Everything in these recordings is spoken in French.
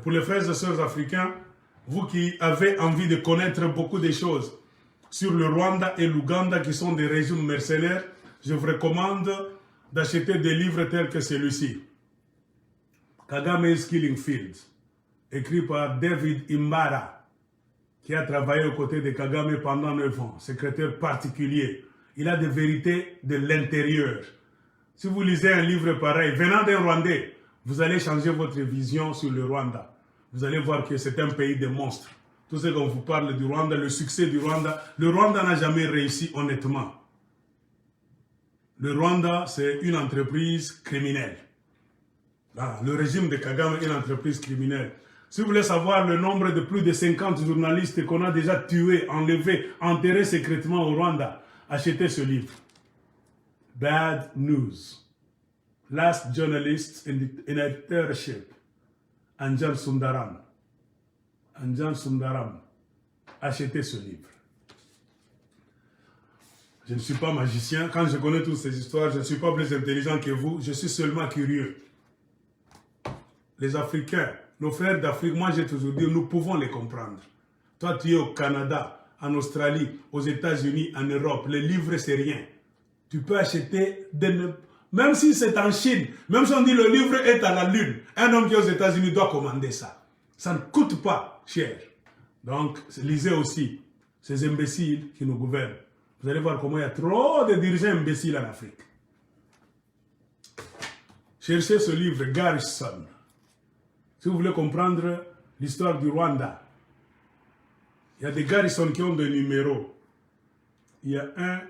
pour les frères et sœurs africains, vous qui avez envie de connaître beaucoup de choses sur le Rwanda et l'Ouganda qui sont des régimes mercenaires, je vous recommande d'acheter des livres tels que celui-ci. Kagame's Killing Fields, écrit par David Imbara, qui a travaillé aux côtés de Kagame pendant 9 ans, secrétaire particulier. Il a des vérités de l'intérieur. Si vous lisez un livre pareil, venant d'un Rwandais, vous allez changer votre vision sur le Rwanda. Vous allez voir que c'est un pays de monstres. Tout ce qu'on vous parle du Rwanda, le succès du Rwanda, le Rwanda n'a jamais réussi honnêtement. Le Rwanda, c'est une entreprise criminelle. Voilà, le régime de Kagame est une entreprise criminelle. Si vous voulez savoir le nombre de plus de 50 journalistes qu'on a déjà tués, enlevés, enterrés secrètement au Rwanda, achetez ce livre. Bad News. Last Journalist in Dictatorship. Anjan Sundaram. Anjan Sundaram. Achetez ce livre. Je ne suis pas magicien. Quand je connais toutes ces histoires, je ne suis pas plus intelligent que vous. Je suis seulement curieux. Les Africains, nos frères d'Afrique, moi j'ai toujours dit, nous pouvons les comprendre. Toi, tu es au Canada, en Australie, aux États-Unis, en Europe. Les livres, c'est rien. Tu peux acheter, même si c'est en Chine, même si on dit le livre est à la Lune, un homme qui est aux États-Unis doit commander ça. Ça ne coûte pas cher. Donc, lisez aussi ces imbéciles qui nous gouvernent. Vous allez voir comment il y a trop de dirigeants imbéciles en Afrique. Cherchez ce livre, Garrison. Si vous voulez comprendre l'histoire du Rwanda, il y a des Garrison qui ont des numéros. Il y a un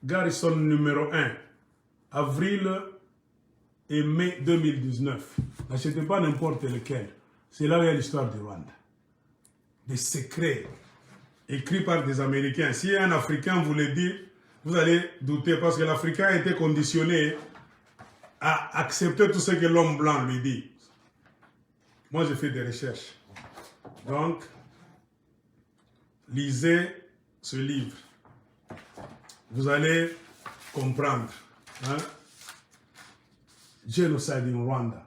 Garrison numéro 1, avril et mai 2019. N'achetez pas n'importe lequel. C'est là où il y a l'histoire du Rwanda. Des secrets écrits par des Américains. Si un Africain vous le dit, vous allez douter parce que l'Africain a été conditionné à accepter tout ce que l'homme blanc lui dit. Moi, j'ai fait des recherches. Donc, lisez ce livre. Vous allez comprendre. Hein? Genocide in Rwanda.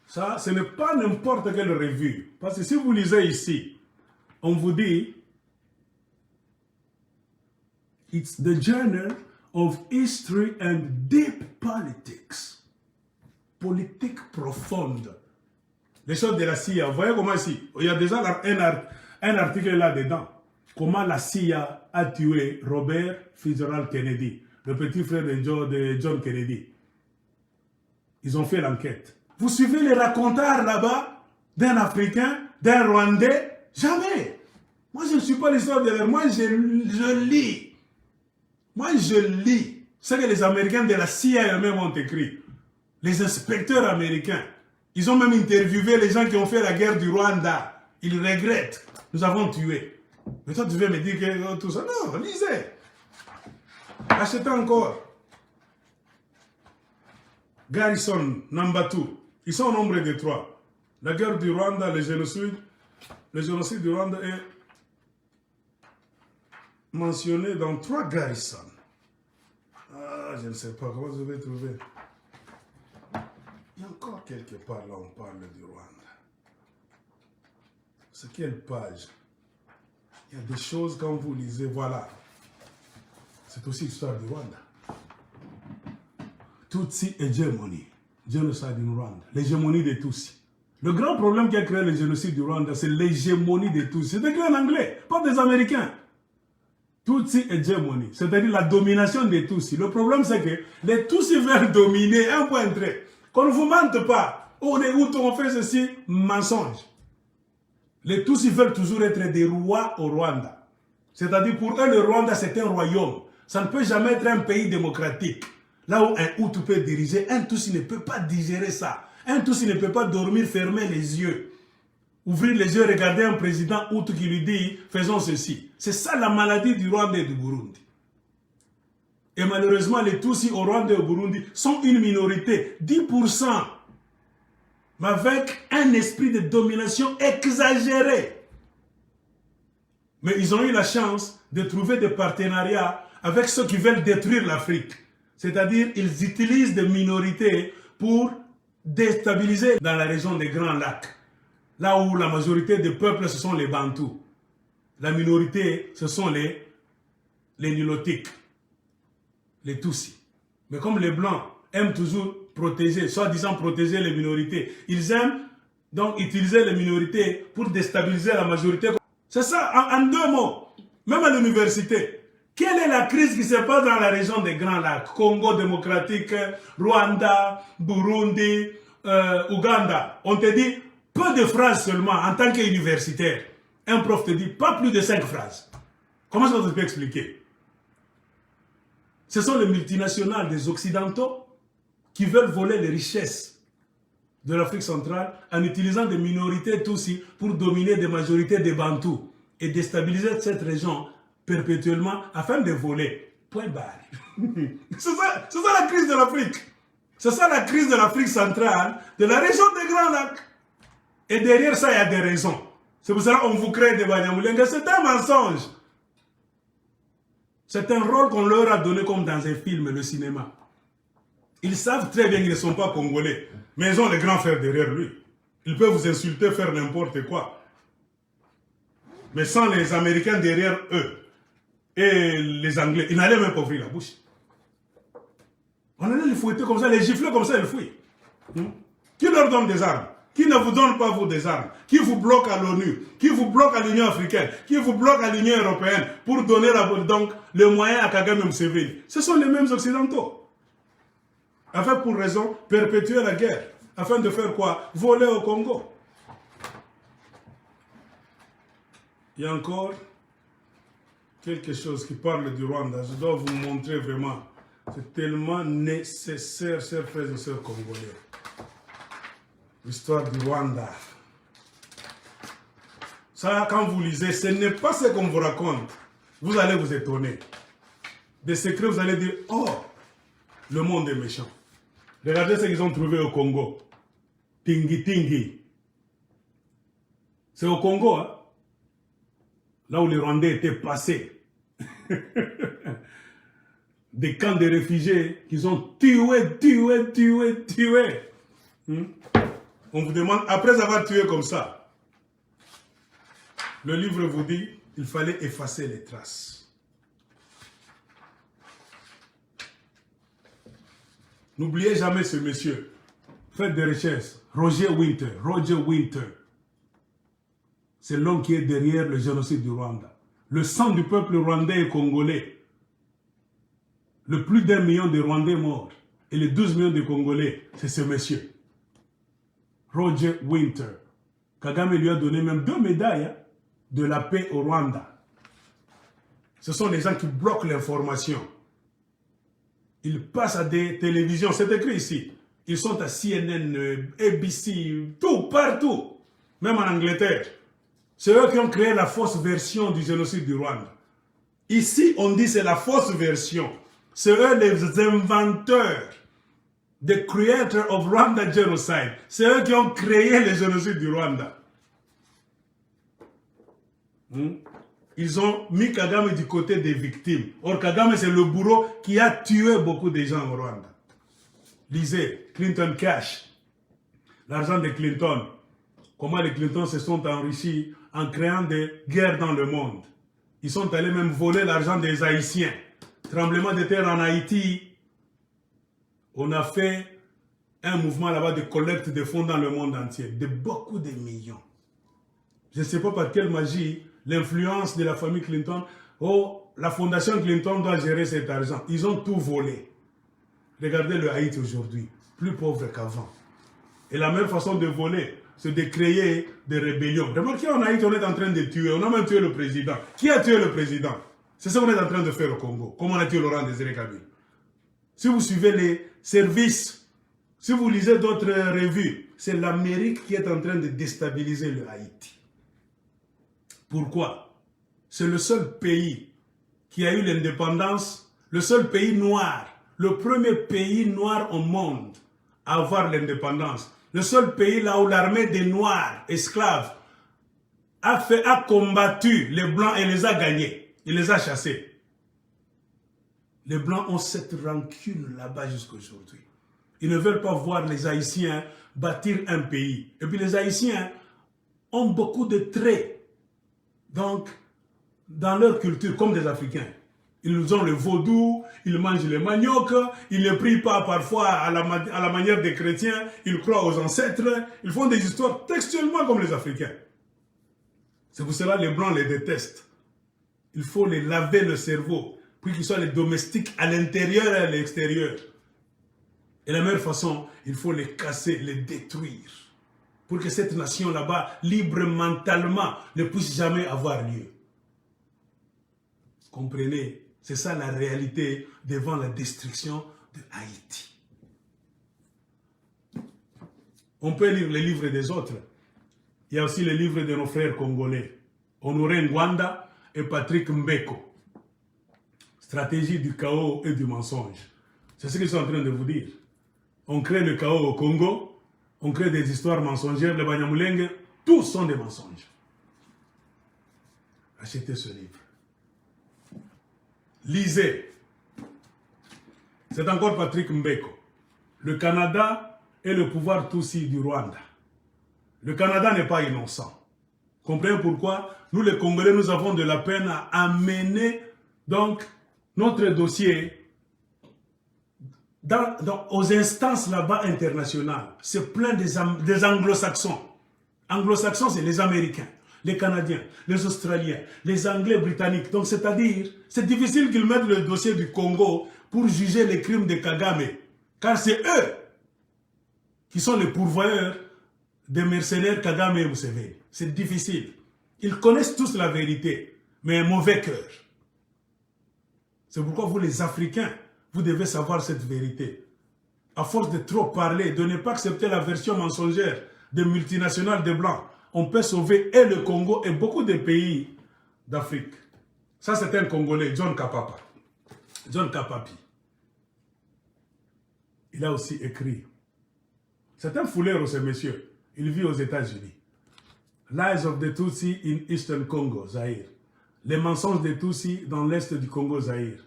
Ça, ce n'est pas n'importe quelle revue. Parce que si vous lisez ici, on vous dit it's the journal of history and deep politics. Politique profonde. Les choses de la CIA. Vous voyez comment ici, il y a déjà un article là-dedans. Comment la CIA a tué Robert Fitzgerald Kennedy, le petit frère de John Kennedy. Ils ont fait l'enquête. Vous suivez les racontars là-bas d'un Africain, d'un Rwandais? Jamais. Moi, je ne suis pas l'histoire de l'air. Moi, je lis. Moi, je lis ce que les Américains de la CIA eux-mêmes ont écrit. Les inspecteurs américains. Ils ont même interviewé les gens qui ont fait la guerre du Rwanda. Ils regrettent. Nous avons tué. Mais toi, tu veux me dire que tout ça? Non, lisez. Achetez encore. Garrison, Nambatu. Ils sont au nombre de 3. La guerre du Rwanda, le génocide du Rwanda est mentionné dans 3 Garrison. Ah, je ne sais pas comment je vais trouver. Il y a encore quelque part là on parle du Rwanda. C'est quelle page? Il y a des choses quand vous lisez, voilà. C'est aussi l'histoire du Rwanda. Tutsi Hegemony. Genocide in Rwanda. L'hégémonie des Tutsis. Le grand problème qui a créé le génocide du Rwanda, c'est l'hégémonie des Tutsis. C'est écrit en anglais, pas des Américains. Tutsi Hegemony, c'est-à-dire la domination des Tutsis. Le problème, c'est que les Tutsis veulent dominer, un point trait. Qu'on ne vous mente pas. On est où on fait ceci? Mensonge. Les Tutsis veulent toujours être des rois au Rwanda. C'est-à-dire pour eux, le Rwanda, c'est un royaume. Ça ne peut jamais être un pays démocratique. Là où un Hutu peut diriger, un Tutsi ne peut pas digérer ça. Un Tutsi ne peut pas dormir, fermer les yeux. Ouvrir les yeux, regarder un président Hutu qui lui dit, faisons ceci. C'est ça la maladie du Rwanda et du Burundi. Et malheureusement, les Tutsis au Rwanda et au Burundi sont une minorité, 10%. Mais avec un esprit de domination exagéré. Mais ils ont eu la chance de trouver des partenariats avec ceux qui veulent détruire l'Afrique. C'est-à-dire, ils utilisent des minorités pour déstabiliser dans la région des Grands Lacs, là où la majorité des peuples, ce sont les Bantous. La minorité, ce sont les Nilotiques, les Tutsis. Mais comme les Blancs aiment toujours protéger, soi-disant protéger les minorités, ils aiment donc utiliser les minorités pour déstabiliser la majorité. C'est ça, en deux mots. Même à l'université, quelle est la crise qui se passe dans la région des Grands Lacs? Congo démocratique, Rwanda, Burundi, Ouganda. On te dit peu de phrases seulement en tant qu'universitaire. Un prof te dit pas plus de 5 phrases. Comment ça tu peux expliquer? Ce sont les multinationales des Occidentaux qui veulent voler les richesses de l'Afrique centrale en utilisant des minorités Tutsis pour dominer des majorités des Bantous et déstabiliser cette région perpétuellement afin de voler. Point barre. C'est ça la crise de l'Afrique. C'est ça la crise de l'Afrique centrale, de la région des Grands Lacs. Et derrière ça, il y a des raisons. C'est pour ça qu'on vous crée des Banyamulenge. C'est un mensonge. C'est un rôle qu'on leur a donné comme dans un film, le cinéma. Ils savent très bien qu'ils ne sont pas congolais, mais ils ont les grands frères derrière lui. Ils peuvent vous insulter, faire n'importe quoi. Mais sans les Américains derrière eux et les Anglais, ils n'allaient même pas ouvrir la bouche. On allait les fouetter comme ça, les gifler comme ça, ils fuient. Qui leur donne des armes? Qui ne vous donne pas vous des armes? Qui vous bloque à l'ONU? Qui vous bloque à l'Union africaine? Qui vous bloque à l'Union européenne pour donner donc le moyen à Kagame Museveni? Ce sont les mêmes Occidentaux. Afin pour raison perpétuer la guerre. Afin de faire quoi? Voler au Congo. Il y a encore quelque chose qui parle du Rwanda. Je dois vous montrer vraiment. C'est tellement nécessaire, chers frères et sœurs congolais. L'histoire du Rwanda. Ça, quand vous lisez, ce n'est pas ce qu'on vous raconte. Vous allez vous étonner. Des secrets, vous allez dire, oh, le monde est méchant. Regardez ce qu'ils ont trouvé au Congo. Tingi Tingi. C'est au Congo, hein? Là où les Rwandais étaient passés. Des camps de réfugiés qu'ils ont tués. On vous demande, après avoir tué comme ça, le livre vous dit, il fallait effacer les traces. N'oubliez jamais ce monsieur. Faites des recherches. Roger Winter. C'est l'homme qui est derrière le génocide du Rwanda. Le sang du peuple rwandais et congolais. Le plus d'1 million de Rwandais morts. Et les 12 millions de Congolais, c'est ce monsieur. Roger Winter. Kagame lui a donné même 2 médailles de la paix au Rwanda. Ce sont les gens qui bloquent l'information. Ils passent à des télévisions, c'est écrit ici. Ils sont à CNN, ABC, tout, partout. Même en Angleterre. C'est eux qui ont créé la fausse version du génocide du Rwanda. Ici, on dit c'est la fausse version. C'est eux les inventeurs. The creator of Rwanda genocide. C'est eux qui ont créé le génocide du Rwanda. Ils ont mis Kagame du côté des victimes. Or, Kagame, c'est le bourreau qui a tué beaucoup de gens au Rwanda. Lisez, Clinton Cash, l'argent de Clinton. Comment les Clintons se sont enrichis en créant des guerres dans le monde. Ils sont allés même voler l'argent des Haïtiens. Tremblement de terre en Haïti. On a fait un mouvement là-bas de collecte de fonds dans le monde entier. De beaucoup de millions. Je ne sais pas par quelle magie, l'influence de la famille Clinton, la fondation Clinton doit gérer cet argent. Ils ont tout volé. Regardez le Haïti aujourd'hui, plus pauvre qu'avant. Et la même façon de voler, c'est de créer des rébellions. Remarquez, en Haïti, on est en train de tuer. On a même tué le président. Qui a tué le président? C'est ce qu'on est en train de faire au Congo. Comme on a tué Laurent Désiré Kabila. Si vous suivez les services, si vous lisez d'autres revues, c'est l'Amérique qui est en train de déstabiliser le Haïti. Pourquoi? C'est le seul pays qui a eu l'indépendance, le seul pays noir, le premier pays noir au monde à avoir l'indépendance. Le seul pays là où l'armée des Noirs, esclaves, a combattu les Blancs et les a gagnés. Il les a chassés. Les Blancs ont cette rancune là-bas jusqu'à aujourd'hui. Ils ne veulent pas voir les Haïtiens bâtir un pays. Et puis les Haïtiens ont beaucoup de traits, donc, dans leur culture, comme des Africains. Ils ont le vaudou, ils mangent le manioc, ils ne prient pas parfois à la manière des chrétiens, ils croient aux ancêtres, ils font des histoires textuellement comme les Africains. C'est pour cela que les Blancs les détestent. Il faut les laver le cerveau, pour qu'ils soient les domestiques à l'intérieur et à l'extérieur. Et la meilleure façon, il faut les casser, les détruire, pour que cette nation là-bas, libre mentalement, ne puisse jamais avoir lieu. Comprenez? C'est ça la réalité devant la destruction de Haïti. On peut lire les livres des autres. Il y a aussi les livres de nos frères congolais, Honoré Ngwanda et Patrick Mbeko. Stratégie du chaos et du mensonge. C'est ce qu'ils sont en train de vous dire. On crée le chaos au Congo, on crée des histoires mensongères, le Banyamulenge, tous sont des mensonges. Achetez ce livre. Lisez. C'est encore Patrick Mbeko. Le Canada est le pouvoir Tutsi du Rwanda. Le Canada n'est pas innocent. Comprenez pourquoi nous les Congolais, nous avons de la peine à amener donc notre dossier aux instances là-bas internationales. C'est plein des anglo-saxons. Anglo-saxons, c'est les Américains, les Canadiens, les Australiens, les Anglais, Britanniques. Donc, c'est-à-dire, c'est difficile qu'ils mettent le dossier du Congo pour juger les crimes de Kagame. Car c'est eux qui sont les pourvoyeurs des mercenaires Kagame et Museveni. C'est difficile. Ils connaissent tous la vérité, mais un mauvais cœur. C'est pourquoi vous, les Africains, vous devez savoir cette vérité. À force de trop parler, de ne pas accepter la version mensongère des multinationales de Blancs, on peut sauver et le Congo et beaucoup de pays d'Afrique. Ça, c'est un Congolais, John Kapapa. John Kapapi. Il a aussi écrit. C'est un fouleur, ce monsieur. Il vit aux États-Unis. Lies of the Tutsi in Eastern Congo, Zaïre. Les mensonges des Tutsis dans l'est du Congo, Zaïre.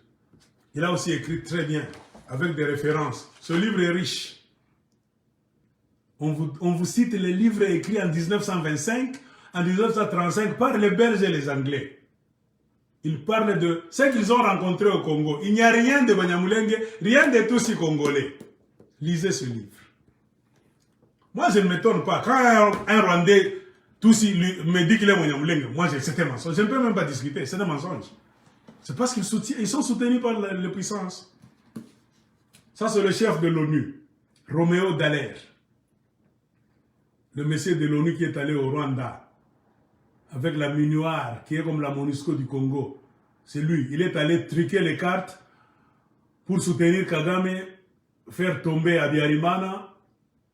Il a aussi écrit très bien, avec des références. Ce livre est riche. On vous cite les livres écrits en 1925, en 1935 par les Belges et les Anglais. Ils parlent de ce qu'ils ont rencontré au Congo. Il n'y a rien de Banyamulenge, rien de Tutsi congolais. Lisez ce livre. Moi, je ne m'étonne pas. Quand un Rwandais Tutsi me dit qu'il est Banyamulenge, moi, c'est un mensonge. Je ne peux même pas discuter, c'est un mensonge. C'est parce qu'ils sont soutenus par les puissances. Ça, c'est le chef de l'ONU, Roméo Dallaire. Le monsieur de l'ONU qui est allé au Rwanda, avec la MINUAR, qui est comme la MONUSCO du Congo. C'est lui. Il est allé truquer les cartes pour soutenir Kagame, faire tomber Abiyarimana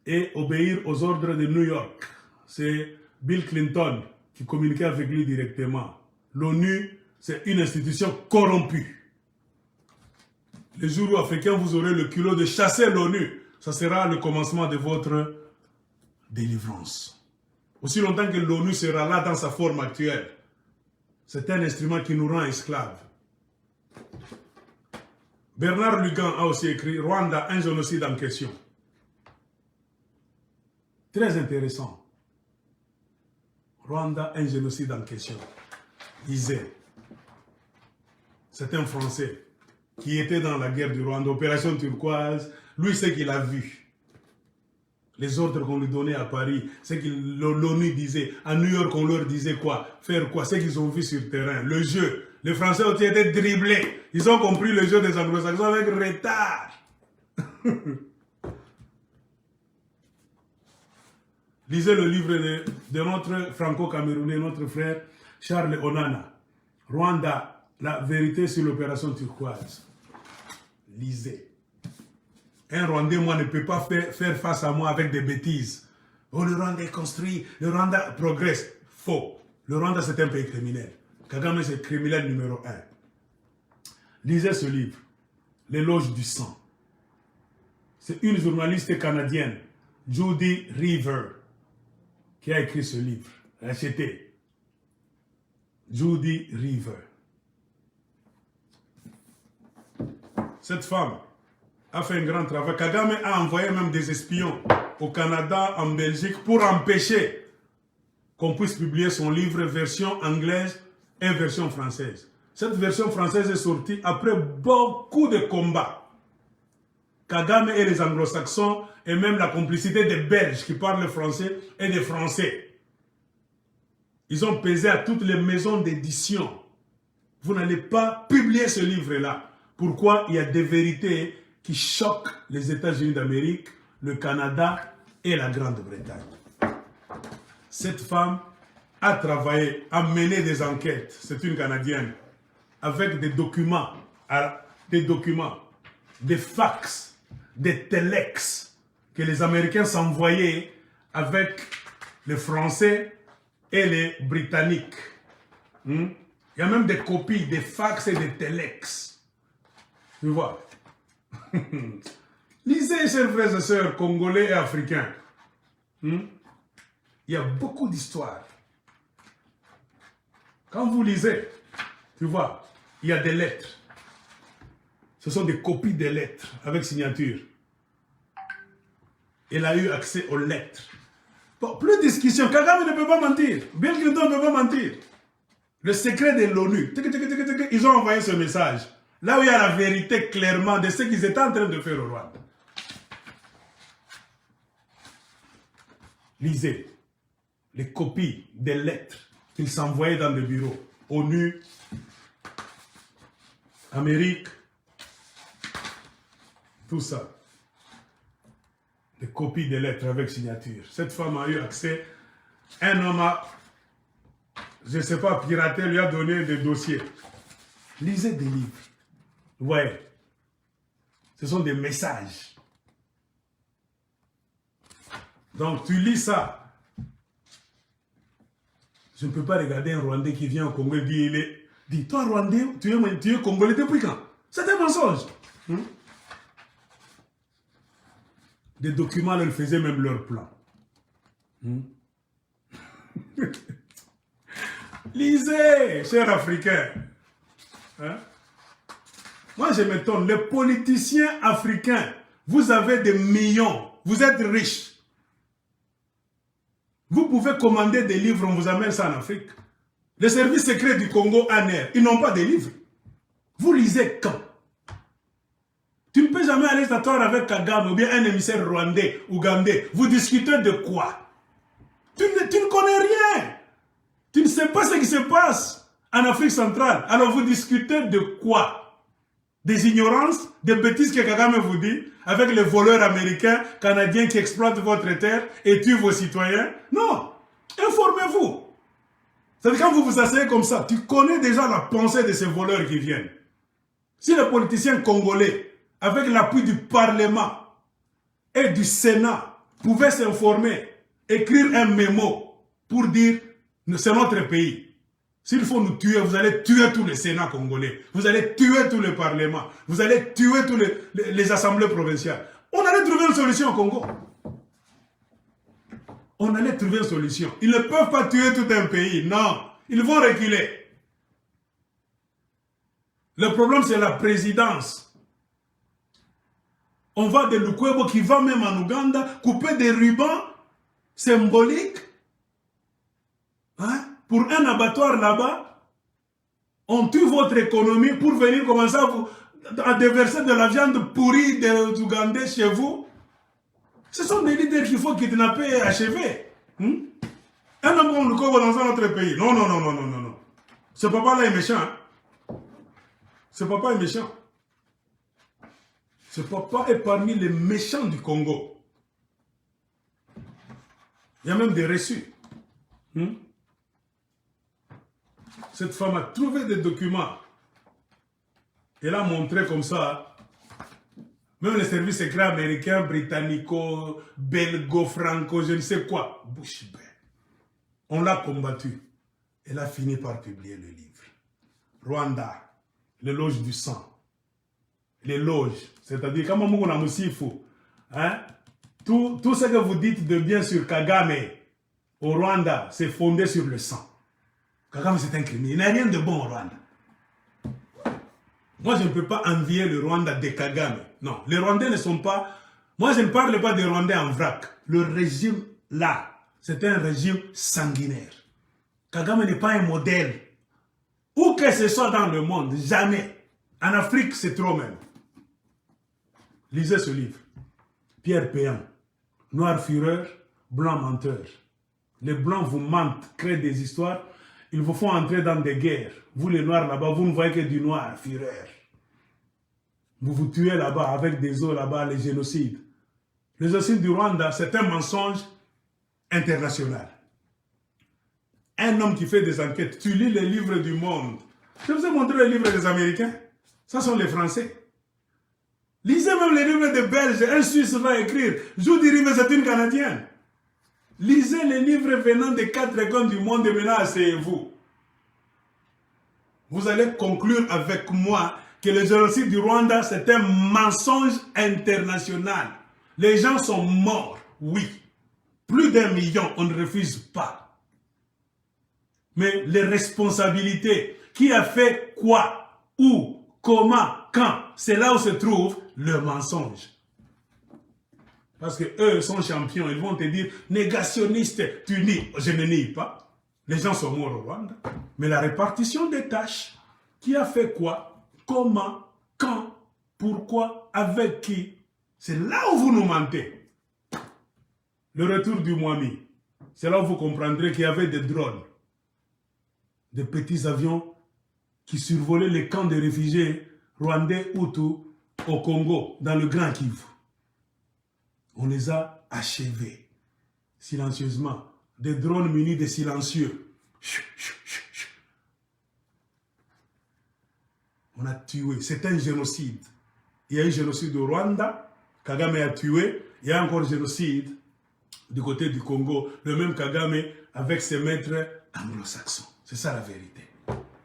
et obéir aux ordres de New York. C'est Bill Clinton qui communiquait avec lui directement. L'ONU, c'est une institution corrompue. Le jour où Africains, vous aurez le culot de chasser l'ONU, ça sera le commencement de votre délivrance. Aussi longtemps que l'ONU sera là dans sa forme actuelle, c'est un instrument qui nous rend esclaves. Bernard Lugan a aussi écrit « Rwanda, un génocide en question ». Très intéressant. Rwanda, un génocide en question. Lisez. C'est un Français qui était dans la guerre du Rwanda, opération turquoise. Lui, c'est qu'il a vu. Les ordres qu'on lui donnait à Paris, c'est que l'ONU disait. À New York, on leur disait quoi? Faire quoi? C'est qu'ils ont vu sur terrain. Le jeu. Les Français ont été dribblés. Ils ont compris le jeu des Anglo-Saxons avec retard. Lisez le livre de notre franco-camerounais, notre frère Charles Onana. Rwanda, la vérité sur l'opération turquoise. Lisez. Un Rwandais, moi, ne peut pas faire face à moi avec des bêtises. Oh, le Rwanda est construit, le Rwanda progresse. Faux. Le Rwanda, c'est un pays criminel. Kagame, c'est le criminel numéro 1. Lisez ce livre, L'éloge du sang. C'est une journaliste canadienne, Judy River, qui a écrit ce livre. Achetez. Judy River. Cette femme a fait un grand travail. Kagame a envoyé même des espions au Canada, en Belgique, pour empêcher qu'on puisse publier son livre version anglaise et version française. Cette version française est sortie après beaucoup de combats. Kagame et les anglo-saxons, et même la complicité des Belges qui parlent français et des Français. Ils ont pesé à toutes les maisons d'édition. Vous n'allez pas publier ce livre-là. Pourquoi? Il y a des vérités qui choquent les États-Unis d'Amérique, le Canada et la Grande-Bretagne. Cette femme a travaillé, a mené des enquêtes, c'est une Canadienne, avec des documents, des fax, des telex que les Américains s'envoyaient avec les Français et les Britanniques. Il y a même des copies, des fax et des telex. Tu vois? Lisez, chers frères et sœurs, congolais et africains. Il y a beaucoup d'histoires. Quand vous lisez, tu vois, il y a des lettres. Ce sont des copies des lettres avec signature. Elle a eu accès aux lettres. Bon, plus de discussion. Kagame ne peut pas mentir. Bill Clinton ne peut pas mentir. Le secret de l'ONU, ils ont envoyé ce message. Là où il y a la vérité clairement de ce qu'ils étaient en train de faire au Rwanda. Lisez les copies des lettres qu'ils s'envoyaient dans le bureau. ONU, Amérique, tout ça. Des copies des lettres avec signature. Cette femme a eu accès. Un homme a, je ne sais pas, piraté, lui a donné des dossiers. Lisez des livres. Ouais. Ce sont des messages. Donc, tu lis ça. Je ne peux pas regarder un Rwandais qui vient au Congo et dire, dis, toi Rwandais, tu es Congolais depuis quand? C'est un mensonge. Des documents leur faisaient même leur plan. Lisez, chers Africains. Moi, je m'étonne. Les politiciens africains, vous avez des millions. Vous êtes riches. Vous pouvez commander des livres, on vous amène ça en Afrique. Les services secrets du Congo, ANR, ils n'ont pas de livres. Vous lisez quand? Tu ne peux jamais aller t'asseoir avec Kagame ou bien un émissaire rwandais, ougandais. Vous discutez de quoi? Tu ne connais rien. Tu ne sais pas ce qui se passe en Afrique centrale. Alors vous discutez de quoi? Des ignorances, des bêtises que Kagame vous dit, avec les voleurs américains, canadiens qui exploitent votre terre et tuent vos citoyens? Non. Informez-vous. C'est-à-dire quand vous vous asseyez comme ça, tu connais déjà la pensée de ces voleurs qui viennent. Si les politiciens congolais, avec l'appui du Parlement et du Sénat, pouvaient s'informer, écrire un mémo pour dire c'est notre pays. S'il faut nous tuer, vous allez tuer tous les Sénats congolais. Vous allez tuer tous les parlements. Vous allez tuer tous les assemblées provinciales. On allait trouver une solution au Congo. On allait trouver une solution. Ils ne peuvent pas tuer tout un pays. Non. Ils vont reculer. Le problème, c'est la présidence. On va de Lukwebo qui va même en Ouganda couper des rubans symboliques pour un abattoir là-bas. On tue votre économie pour venir commencer à déverser de la viande pourrie des Ougandais chez vous. Ce sont des leaders qu'il faut kidnapper et achever. Un homme comme Lukwebo dans un autre pays. Non, non, non, non, non, non, non. Ce papa-là est méchant. Ce papa est méchant. Ce papa est parmi les méchants du Congo. Il y a même des reçus. Cette femme a trouvé des documents. Elle a montré comme ça. Même les services secrets américains, britannico, belgo, franco, je ne sais quoi. Bouche bée. On l'a combattu. Elle a fini par publier le livre. Rwanda, l'éloge du sang. L'éloge. C'est-à-dire, comme on a tout ce que vous dites de bien sur Kagame au Rwanda, c'est fondé sur le sang. Kagame, c'est un criminel. Il n'y a rien de bon au Rwanda. Moi, je ne peux pas envier le Rwanda de Kagame. Non, les Rwandais ne sont pas... Moi, je ne parle pas des Rwandais en vrac. Le régime, là, c'est un régime sanguinaire. Kagame n'est pas un modèle. Où que ce soit dans le monde, jamais. En Afrique, c'est trop même. Lisez ce livre. Pierre Péan, Noir fureur, Blanc menteur. Les Blancs vous mentent, créent des histoires. Ils vous font entrer dans des guerres. Vous, les Noirs, là-bas, vous ne voyez que du noir, fureur. Vous vous tuez là-bas avec des eaux là-bas, les génocides. Le génocide du Rwanda, c'est un mensonge international. Un homme qui fait des enquêtes, tu lis les livres du monde. Je vous ai montré les livres des Américains. Ça sont les Français. Lisez même les livres des Belges. Un Suisse va écrire. Judy Rive, c'est une Canadienne. Lisez les livres venant des 4 écoles du monde et maintenant asseyez-vous. Vous allez conclure avec moi que le génocide du Rwanda, c'est un mensonge international. Les gens sont morts, oui. Plus d'1 million, on ne refuse pas. Mais les responsabilités, qui a fait quoi, où, comment, quand, c'est là où se trouve le mensonge. Parce qu'eux sont champions, ils vont te dire, négationniste, tu nies. Je ne nie pas. Les gens sont morts au Rwanda. Mais la répartition des tâches, qui a fait quoi, comment, quand, pourquoi, avec qui, c'est là où vous nous mentez. Le retour du Mwami, c'est là où vous comprendrez qu'il y avait des drones, des petits avions qui survolaient les camps de réfugiés rwandais Hutus au Congo, dans le Grand Kivu. On les a achevés, silencieusement. Des drones munis de silencieux. On a tué. C'est un génocide. Il y a eu génocide au Rwanda. Kagame a tué. Il y a encore génocide du côté du Congo. Le même Kagame avec ses maîtres anglo-saxons. C'est ça la vérité.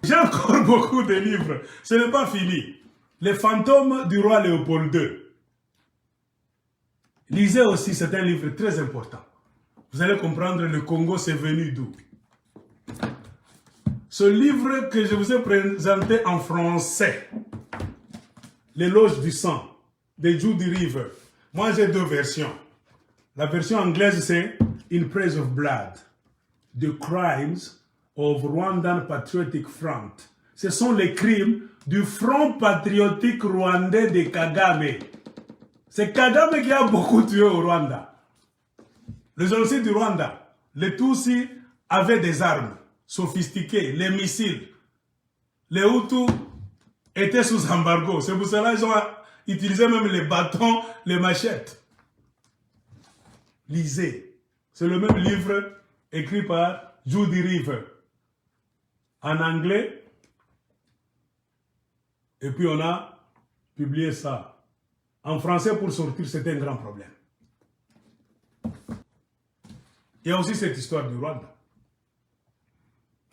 J'ai encore beaucoup de livres. Ce n'est pas fini. Les fantômes du roi Léopold II. Lisez aussi, c'est un livre très important. Vous allez comprendre le Congo, c'est venu d'où. Ce livre que je vous ai présenté en français, L'éloge du sang, de Judy Rive. Moi, j'ai 2 versions. La version anglaise, c'est In Praise of Blood, The Crimes of Rwandan Patriotic Front. Ce sont les crimes du Front patriotique rwandais de Kagame. C'est Kagame qui a beaucoup tué au Rwanda. Le génocide du Rwanda, les Tutsis avaient des armes sophistiquées, les missiles. Les Hutus étaient sous embargo. C'est pour cela qu'ils ont utilisé même les bâtons, les machettes. Lisez. C'est le même livre écrit par Judy Rive. En anglais. Et puis on a publié ça. En français, pour sortir, c'était un grand problème. Il y a aussi cette histoire du Rwanda.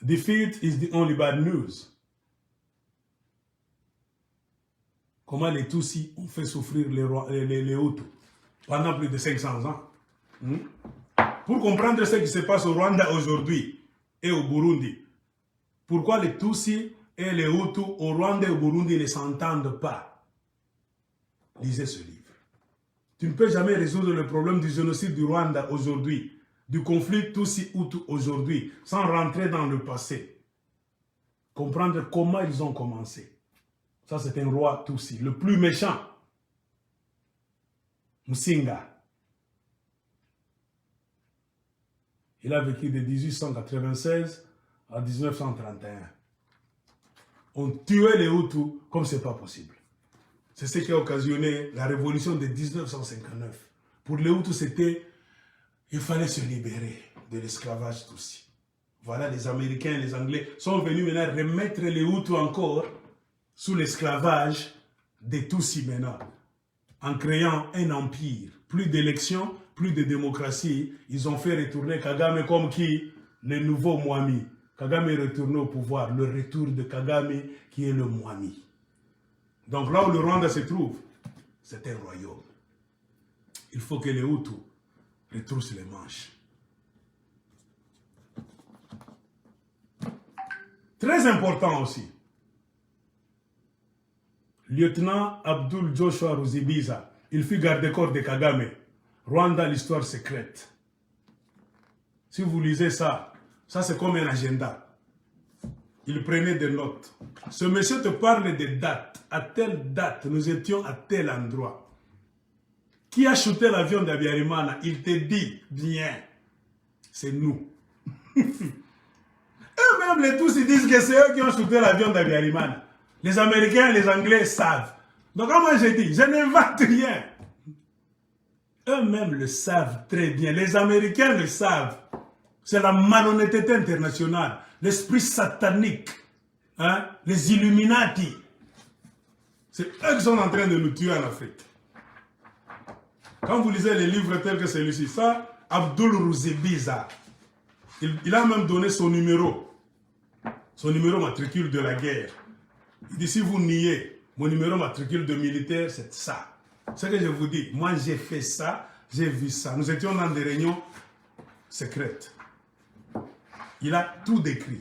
Defeat is the only bad news. Comment les Tutsis ont fait souffrir les Hutus pendant plus de 500 ans. Pour comprendre ce qui se passe au Rwanda aujourd'hui et au Burundi, pourquoi les Tutsis et les Hutus au Rwanda et au Burundi ne s'entendent pas. Lisez ce livre. Tu ne peux jamais résoudre le problème du génocide du Rwanda aujourd'hui, du conflit Tutsi-Hutu aujourd'hui, sans rentrer dans le passé. Comprendre comment ils ont commencé. Ça, c'est un roi Tutsi, le plus méchant. Musinga. Il a vécu de 1896 à 1931. On tuait les Hutus comme ce n'est pas possible. C'est ce qui a occasionné la révolution de 1959. Pour les Hutus, c'était, il fallait se libérer de l'esclavage Tutsi. Voilà, les Américains et les Anglais sont venus maintenant remettre les Hutus encore sous l'esclavage des Tutsis maintenant, en créant un empire. Plus d'élections, plus de démocratie. Ils ont fait retourner Kagame comme qui? Le nouveau Mwami. Kagame est retourné au pouvoir. Le retour de Kagame qui est le Mwami. Donc là où le Rwanda se trouve, c'est un royaume. Il faut que les Hutus retroussent les manches. Très important aussi. Lieutenant Abdul Joshua Ruzibiza, il fut garde-corps de Kagame. Rwanda, l'histoire secrète. Si vous lisez ça, ça c'est comme un agenda. Il prenait des notes. Ce monsieur te parle des dates. À telle date, nous étions à tel endroit. Qui a shooté l'avion d'Abiyarimana? Il te dit, bien, c'est nous. Eux-mêmes, les tous, ils disent que c'est eux qui ont shooté l'avion d'Abiyarimana. Les Américains et les Anglais savent. Donc, comme moi j'ai dit, je n'invente rien. Eux-mêmes le savent très bien. Les Américains le savent. C'est la malhonnêteté internationale, l'esprit satanique, hein? Les Illuminati. C'est eux qui sont en train de nous tuer en Afrique. Quand vous lisez les livres tels que celui-ci, ça, Abdul Ruzibiza, il a même donné son numéro matricule de la guerre. Il dit, si vous niez mon numéro matricule de militaire, c'est ça. Ce que je vous dis, moi j'ai fait ça, j'ai vu ça. Nous étions dans des réunions secrètes. Il a tout décrit.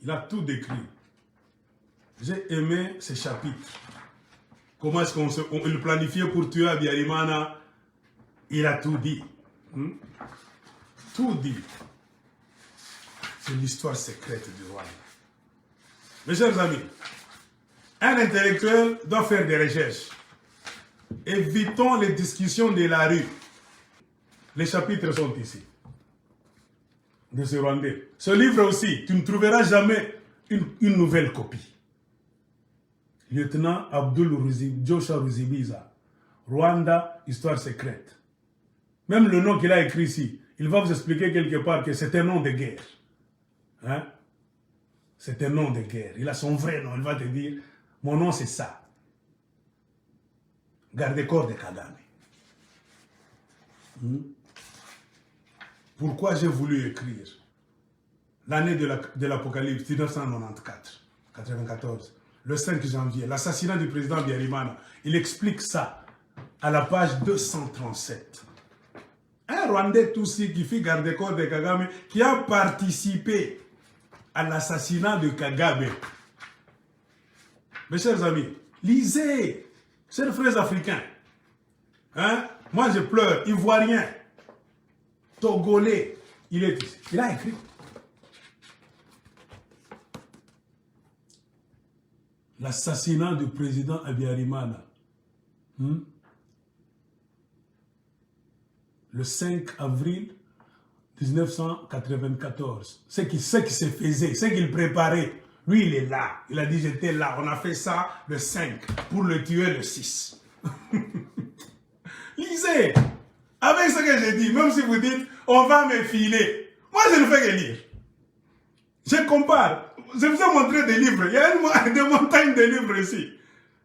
Il a tout décrit. J'ai aimé ces chapitres. Comment est-ce qu'il planifiait pour tuer Abiyarimana? Il a tout dit. Tout dit. C'est l'histoire secrète du Rwanda. Mes chers amis, un intellectuel doit faire des recherches. Évitons les discussions de la rue. Les chapitres sont ici. De ce Rwandais. Ce livre aussi, tu ne trouveras jamais une nouvelle copie. Lieutenant Abdul Joshua Ruzibiza, Rwanda, histoire secrète. Même le nom qu'il a écrit ici, il va vous expliquer quelque part que c'est un nom de guerre. Hein? C'est un nom de guerre. Il a son vrai nom. Il va te dire, mon nom c'est ça. Garde-corps de Kagame. Pourquoi j'ai voulu écrire l'année de l'Apocalypse, 1994, le 5 janvier, l'assassinat du président Abiyarimana. Il explique ça à la page 237. Un Rwandais Tutsi qui fit garde-corps de Kagame, qui a participé à l'assassinat de Kagame. Mes chers amis, lisez, chers frères africains. Hein? Moi je pleure, Ivoirien, Togolais, il est ici. Il a écrit. L'assassinat du président Abiyarimana. Le 5 avril 1994. Ce qui se faisait, ce qu'il préparait. Lui, il est là. Il a dit, j'étais là. On a fait ça le 5 pour le tuer le 6. Lisez. Avec ce que j'ai dit, même si vous dites, on va me filer. Moi, je ne fais que lire. Je compare. Je vous ai montré des livres. Il y a des montagnes de livres ici.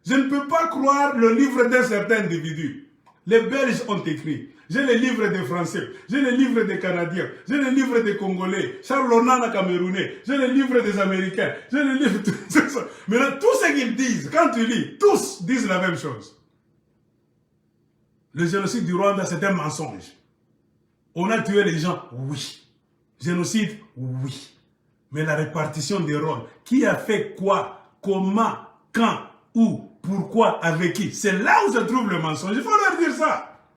Je ne peux pas croire le livre d'un certain individu. Les Belges ont écrit. J'ai les livres des Français. J'ai les livres des Canadiens. J'ai les livres des Congolais. Charles Onana Camerounais. J'ai les livres des Américains. J'ai les livres... Maintenant, tout ce qu'ils disent, quand tu lis, tous disent la même chose. Le génocide du Rwanda, c'est un mensonge. On a tué les gens, oui. Génocide, oui. Mais la répartition des rôles, qui a fait quoi, comment, quand, où, pourquoi, avec qui, c'est là où se trouve le mensonge. Il faut leur dire ça.